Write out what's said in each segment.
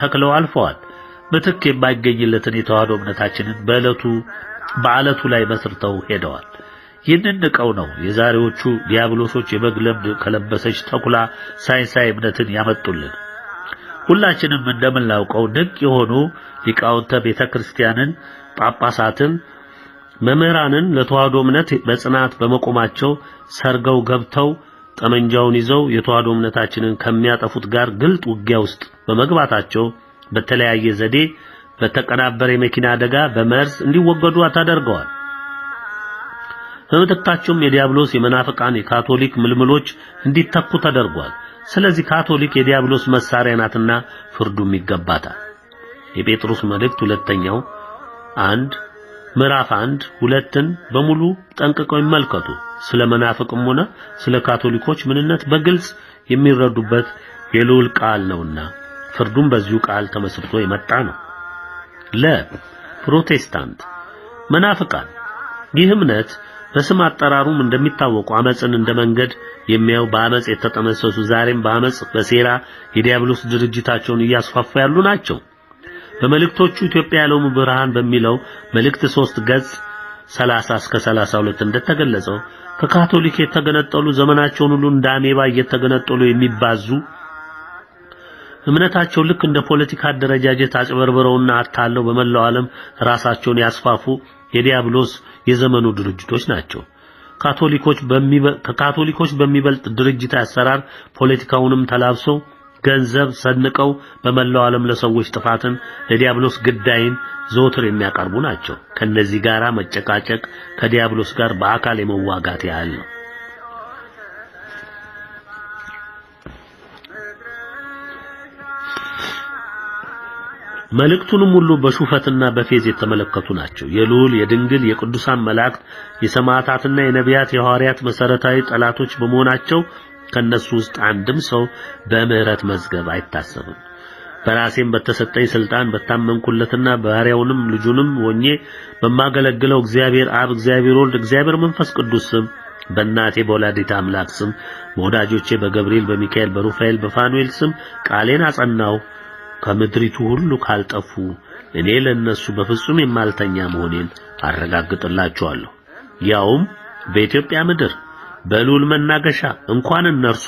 ተክለው አልፈዋል። ምትክ የማይገኝለትን የተዋህዶ እምነታችንን በአለቱ ላይ መስርተው ሄደዋል። ይህንን ንቀው ነው የዛሬዎቹ ዲያብሎሶች የበግ ለምድ ከለበሰች ተኩላ ሳይንሳዊ እምነትን ያመጡልን። ሁላችንም እንደምናውቀው ድንቅ የሆኑ ሊቃውንተ ቤተክርስቲያንን፣ ጳጳሳትን፣ መምህራንን ለተዋህዶ እምነት በጽናት በመቆማቸው ሰርገው ገብተው ጠመንጃውን ይዘው የተዋህዶ እምነታችንን ከሚያጠፉት ጋር ግልጥ ውጊያ ውስጥ በመግባታቸው በተለያየ ዘዴ በተቀናበረ የመኪና አደጋ በመርዝ እንዲወገዱ ተደርገዋል። በምትካቸውም የዲያብሎስ የመናፍቃን የካቶሊክ ምልምሎች እንዲተኩ ተደርጓል። ስለዚህ ካቶሊክ የዲያብሎስ መሳሪያ ናትና ፍርዱም ይገባታል። የጴጥሮስ መልእክት ሁለተኛው 1 ምዕራፍ 1 2ን በሙሉ ጠንቅቀው ይመልከቱ። ስለ መናፍቅም ሆነ ስለ ካቶሊኮች ምንነት በግልጽ የሚረዱበት የልዑል ቃል ነውና ፍርዱም በዚሁ ቃል ተመስርቶ የመጣ ነው። ለፕሮቴስታንት መናፍቃን ይህ እምነት በስም አጠራሩም እንደሚታወቁ አመጽን እንደ መንገድ የሚያዩ በአመጽ የተጠመሰሱ ዛሬም በአመጽ በሴራ የዲያብሎስ ድርጅታቸውን እያስፋፉ ያሉ ናቸው። በመልእክቶቹ ኢትዮጵያ ያለው ብርሃን በሚለው መልእክት 3 ገጽ 30 እስከ 32 እንደተገለጸው ከካቶሊክ የተገነጠሉ ዘመናቸውን ሁሉ እንደ አሜባ እየተገነጠሉ የሚባዙ እምነታቸው ልክ እንደ ፖለቲካ አደረጃጀት አጭበርብረውና አታለው በመላው ዓለም ራሳቸውን ያስፋፉ የዲያብሎስ የዘመኑ ድርጅቶች ናቸው። ከካቶሊኮች በሚበልጥ ድርጅት አሰራር ፖለቲካውንም ተላብሰው ገንዘብ ሰንቀው በመላው ዓለም ለሰዎች ጥፋትን ለዲያብሎስ ግዳይን ዘወትር የሚያቀርቡ ናቸው። ከነዚህ ጋራ መጨቃጨቅ ከዲያብሎስ ጋር በአካል የመዋጋት ያህል ነው። መልእክቱንም ሁሉ በሹፈትና በፌዝ የተመለከቱ ናቸው። የልዑል የድንግል የቅዱሳን መላእክት የሰማዕታትና የነቢያት የሐዋርያት መሰረታዊ ጠላቶች በመሆናቸው ከነሱ ውስጥ አንድም ሰው በምህረት መዝገብ አይታሰብም። በራሴም በተሰጠኝ ስልጣን በታመንኩለትና ባሪያውንም ልጁንም ሆኜ በማገለግለው እግዚአብሔር አብ፣ እግዚአብሔር ወልድ፣ እግዚአብሔር መንፈስ ቅዱስ ስም በእናቴ በወላዲተ አምላክ ስም በወዳጆቼ በገብርኤል፣ በሚካኤል፣ በሩፋኤል፣ በፋኑኤል ስም ቃሌን አጸናው። ከምድሪቱ ሁሉ ካልጠፉ እኔ ለነሱ በፍጹም የማልተኛ መሆኔን አረጋግጥላችኋለሁ። ያውም በኢትዮጵያ ምድር በልዑል መናገሻ እንኳን እነርሱ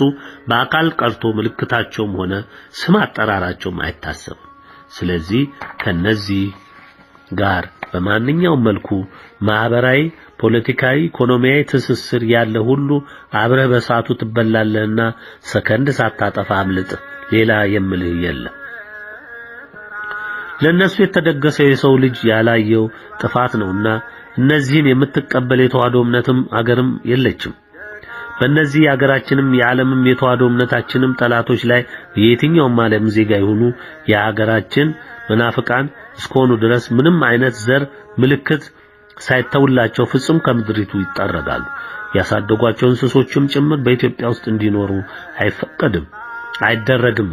በአካል ቀርቶ ምልክታቸውም ሆነ ስም አጠራራቸውም አይታሰብም። ስለዚህ ከነዚህ ጋር በማንኛውም መልኩ ማህበራዊ፣ ፖለቲካዊ፣ ኢኮኖሚያዊ ትስስር ያለ ሁሉ አብረህ በሳቱ ትበላለህና ሰከንድ ሳታጠፋ አምልጥ። ሌላ የምልህ የለም። ለነሱ የተደገሰው የሰው ልጅ ያላየው ጥፋት ነውና እነዚህን የምትቀበል የተዋህዶ እምነትም አገርም የለችም። በእነዚህ የሀገራችንም የዓለምም የተዋህዶ እምነታችንም ጠላቶች ላይ የየትኛውም ዓለም ዜጋ ይሁኑ የሀገራችን መናፍቃን እስከሆኑ ድረስ ምንም አይነት ዘር ምልክት ሳይተውላቸው ፍጹም ከምድሪቱ ይጠረጋሉ። ያሳደጓቸው እንስሶችም ጭምር በኢትዮጵያ ውስጥ እንዲኖሩ አይፈቀድም፣ አይደረግም።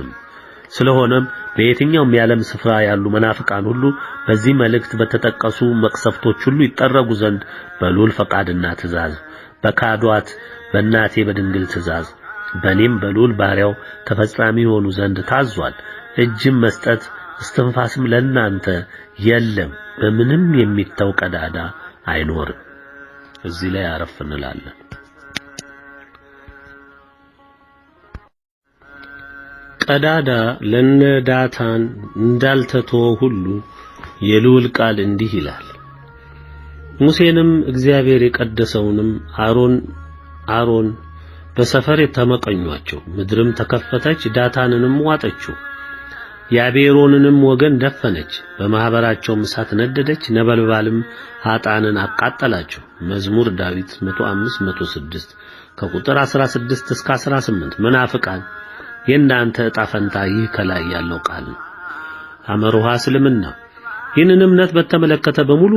ስለሆነም በየትኛውም የዓለም ስፍራ ያሉ መናፍቃን ሁሉ በዚህ መልእክት በተጠቀሱ መቅሰፍቶች ሁሉ ይጠረጉ ዘንድ በልዑል ፈቃድና ትእዛዝ በካዷት በእናቴ በድንግል ትእዛዝ በእኔም በልዑል ባሪያው ተፈጻሚ ሆኑ ዘንድ ታዟል። እጅም መስጠት እስትንፋስም ለእናንተ የለም። በምንም የሚተው ቀዳዳ አይኖርም። እዚህ ላይ አረፍ እንላለን። ቀዳዳ ለነዳታን እንዳልተተወ ሁሉ የልዑል ቃል እንዲህ ይላል። ሙሴንም እግዚአብሔር የቀደሰውንም አሮን በሰፈር ተመቀኟቸው። ምድርም ተከፈተች፣ ዳታንንም ዋጠችው፣ የአቤሮንንም ወገን ደፈነች። በማህበራቸውም እሳት ነደደች፣ ነበልባልም ኃጣንን አቃጠላቸው። መዝሙር ዳዊት 105 106 ከቁጥር 16 እስከ 18። መናፍቃን የእናንተ ዕጣ ፈንታ ይህ ከላይ ያለው ቃል ነው። አመሩሃ እስልምና ይህንን እምነት በተመለከተ በሙሉ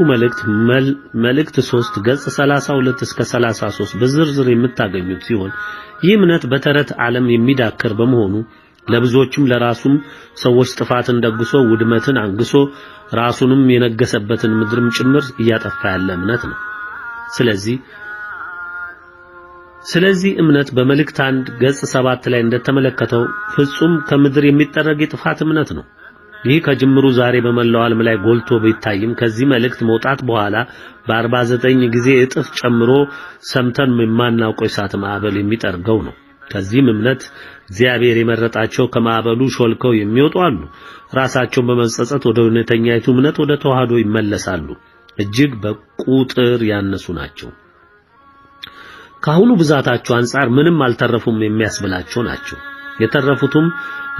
መልእክት 3 ገጽ 32 እስከ 33 በዝርዝር የምታገኙት ሲሆን ይህ እምነት በተረት ዓለም የሚዳክር በመሆኑ ለብዙዎችም ለራሱም ሰዎች ጥፋትን ደግሶ ውድመትን አንግሶ ራሱንም የነገሰበትን ምድርም ጭምር እያጠፋ ያለ እምነት ነው። ስለዚህ እምነት በመልእክት 1 ገጽ 7 ላይ እንደተመለከተው ፍጹም ከምድር የሚጠረግ የጥፋት እምነት ነው። ይህ ከጅምሩ ዛሬ በመላው ዓለም ላይ ጎልቶ ቢታይም ከዚህ መልእክት መውጣት በኋላ በ49 ጊዜ እጥፍ ጨምሮ ሰምተን የማናውቀው እሳት ማዕበል የሚጠርገው ነው። ከዚህም እምነት እግዚአብሔር የመረጣቸው ከማዕበሉ ሾልከው የሚወጡ አሉ። ራሳቸውን በመጸጸት ወደ እውነተኛይቱ እምነት ወደ ተዋህዶ ይመለሳሉ። እጅግ በቁጥር ያነሱ ናቸው። ከአሁኑ ብዛታቸው አንጻር ምንም አልተረፉም የሚያስብላቸው ናቸው። የተረፉትም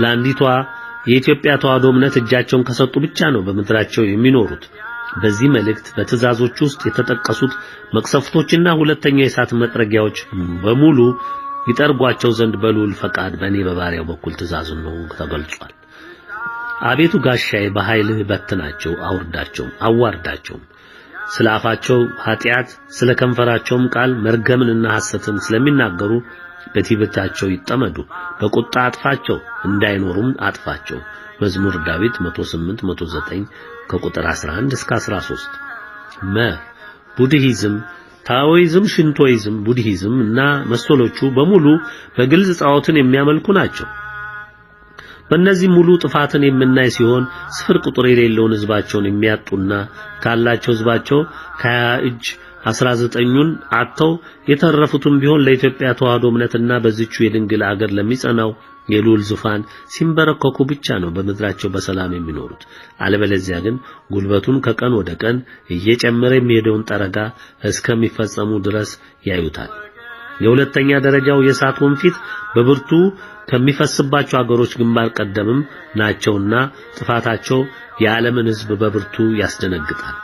ለአንዲቷ የኢትዮጵያ ተዋህዶ እምነት እጃቸውን ከሰጡ ብቻ ነው በምድራቸው የሚኖሩት። በዚህ መልእክት በትእዛዞች ውስጥ የተጠቀሱት መቅሰፍቶችና ሁለተኛ የእሳት መጥረጊያዎች በሙሉ ይጠርጓቸው ዘንድ በልዑል ፈቃድ በእኔ በባሪያው በኩል ትእዛዙን ነው ተገልጿል። አቤቱ ጋሻዬ በኃይልህ በትናቸው፣ አዋርዳቸው። ስለ አፋቸው ኃጢአት ስለ ከንፈራቸውም ቃል መርገምንና ሐሰትን ስለሚናገሩ በትዕቢታቸው ይጠመዱ። በቁጣ አጥፋቸው፣ እንዳይኖሩም አጥፋቸው። መዝሙር ዳዊት 108 109 ከቁጥር 11 እስከ 13። ቡድሂዝም፣ ታኦይዝም፣ ሽንቶይዝም፣ ቡድሂዝም እና መሰሎቹ በሙሉ በግልጽ ጣዖትን የሚያመልኩ ናቸው። በእነዚህ ሙሉ ጥፋትን የምናይ ሲሆን ስፍር ቁጥር የሌለውን ሕዝባቸውን የሚያጡና ካላቸው ሕዝባቸው ከእጅ 19ኙን አጥተው የተረፉትም ቢሆን ለኢትዮጵያ ተዋህዶ እምነትና በዚቹ የድንግል አገር ለሚጸናው የልዑል ዙፋን ሲንበረከኩ ብቻ ነው በምድራቸው በሰላም የሚኖሩት። አለበለዚያ ግን ጉልበቱን ከቀን ወደ ቀን እየጨመረ የሚሄደውን ጠረጋ እስከሚፈጸሙ ድረስ ያዩታል። የሁለተኛ ደረጃው የእሳት ወንፊት በብርቱ ከሚፈስባቸው አገሮች ግንባር ቀደምም ናቸውና ጥፋታቸው የዓለምን ሕዝብ በብርቱ ያስደነግጣል።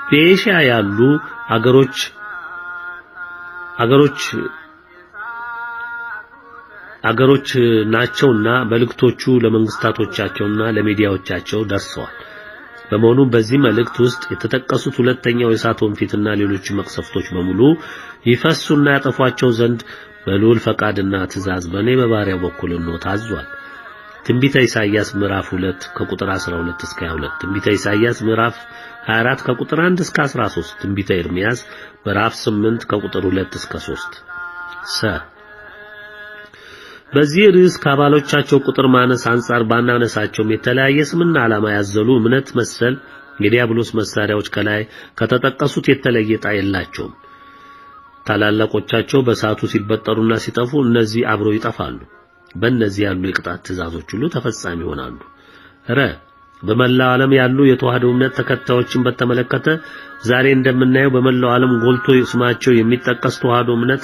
በኤሽያ ያሉ አገሮች ናቸውና መልእክቶቹ ለመንግስታቶቻቸውና ለሚዲያዎቻቸው ደርሰዋል። በመሆኑም በዚህ መልእክት ውስጥ የተጠቀሱት ሁለተኛው የእሳት ወንፊትና ሌሎች መቅሰፍቶች በሙሉ ይፈሱና ያጠፏቸው ዘንድ በልዑል ፈቃድና ትእዛዝ በእኔ በባሪያው በኩል ነው ታዟል። ትንቢተ ኢሳይያስ ምዕራፍ 2 ከቁጥር 12 እስከ 22፣ ትንቢተ ኢሳይያስ ምዕራፍ 24 ከቁጥር 1 እስከ 13፣ ትንቢተ ኤርምያስ ምዕራፍ 8 ከቁጥር 2 እስከ 3። በዚህ ርዕስ ከአባሎቻቸው ቁጥር ማነስ አንጻር ባናነሳቸውም የተለያየ ስምና ዓላማ ያዘሉ እምነት መሰል የዲያብሎስ መሳሪያዎች ከላይ ከተጠቀሱት የተለየ ዕጣ የላቸውም። ታላላቆቻቸው በእሳቱ ሲበጠሩና ሲጠፉ እነዚህ አብረው ይጠፋሉ። በእነዚህ ያሉ የቅጣት ትእዛዞች ሁሉ ተፈጻሚ ይሆናሉ። በመላው ዓለም ያሉ የተዋህዶ እምነት ተከታዮችን በተመለከተ ዛሬ እንደምናየው በመላው ዓለም ጎልቶ ስማቸው የሚጠቀስ ተዋህዶ እምነት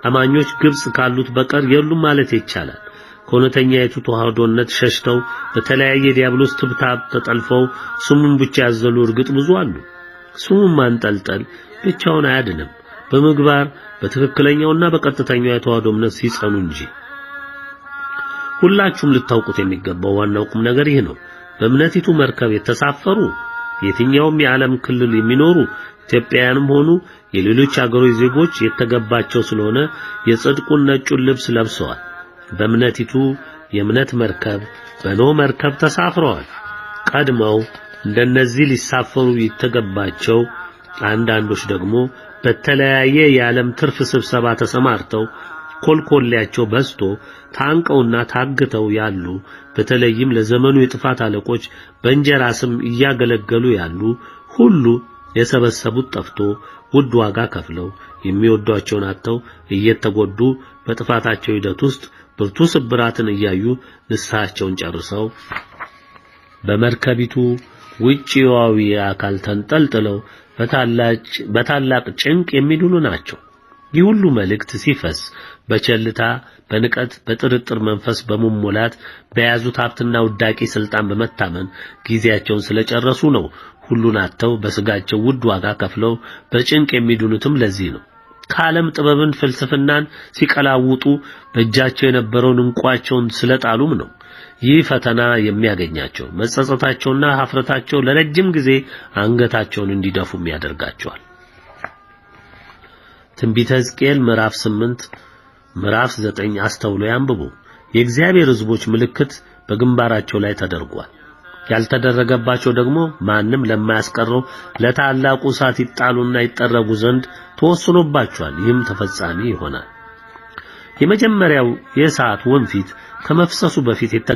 አማኞች ግብጽ ካሉት በቀር የሉም ማለት ይቻላል። ከእውነተኛይቱ ተዋህዶነት ሸሽተው በተለያየ ዲያብሎስ ትብታብ ተጠልፈው ስሙን ብቻ ያዘሉ እርግጥ ብዙ አሉ። ስሙን ማንጠልጠል ብቻውን አያድንም፣ በምግባር በትክክለኛውና በቀጥተኛው የተዋህዶ እምነት ሲጸኑ እንጂ። ሁላችሁም ልታውቁት የሚገባው ዋናው ቁም ነገር ይህ ነው። በእምነቲቱ መርከብ የተሳፈሩ የትኛውም የዓለም ክልል የሚኖሩ ኢትዮጵያውያንም ሆኑ የሌሎች አገሮች ዜጎች የተገባቸው ስለሆነ የጽድቁን ነጩን ልብስ ለብሰዋል። በእምነቲቱ የእምነት መርከብ በኖህ መርከብ ተሳፍረዋል። ቀድመው እንደነዚህ ሊሳፈሩ የተገባቸው አንዳንዶች ደግሞ በተለያየ የዓለም ትርፍ ስብሰባ ተሰማርተው ኮልኮሌያቸው በዝቶ ታንቀውና ታግተው ያሉ፣ በተለይም ለዘመኑ የጥፋት አለቆች በእንጀራ ስም እያገለገሉ ያሉ ሁሉ የሰበሰቡት ጠፍቶ ውድ ዋጋ ከፍለው የሚወዷቸውን አጥተው እየተጎዱ በጥፋታቸው ሂደት ውስጥ ብርቱ ስብራትን እያዩ ንስሐቸውን ጨርሰው በመርከቢቱ ውጪያዊ አካል ተንጠልጥለው በታላቅ ጭንቅ የሚድኑ ናቸው። ይህ ሁሉ መልእክት ሲፈስ በቸልታ፣ በንቀት፣ በጥርጥር መንፈስ በመሞላት በያዙት ሀብትና ውዳቂ ስልጣን በመታመን ጊዜያቸውን ስለጨረሱ ነው። ሁሉን አጥተው በስጋቸው ውድ ዋጋ ከፍለው በጭንቅ የሚድኑትም ለዚህ ነው። ከዓለም ጥበብን ፍልስፍናን ሲቀላውጡ በእጃቸው የነበረውን እንቋቸውን ስለጣሉም ነው። ይህ ፈተና የሚያገኛቸው መጸጸታቸውና ሀፍረታቸው ለረጅም ጊዜ አንገታቸውን እንዲደፉም ያደርጋቸዋል። ትንቢተ ሕዝቅኤል ምዕራፍ 8 ምዕራፍ 9 አስተውሎ ያንብቡ። የእግዚአብሔር ሕዝቦች ምልክት በግንባራቸው ላይ ተደርጓል። ያልተደረገባቸው ደግሞ ማንም ለማያስቀረው ለታላቁ እሳት ይጣሉና ይጠረጉ ዘንድ ተወስኖባቸዋል። ይህም ተፈጻሚ ይሆናል። የመጀመሪያው የእሳት ወንፊት ከመፍሰሱ በፊት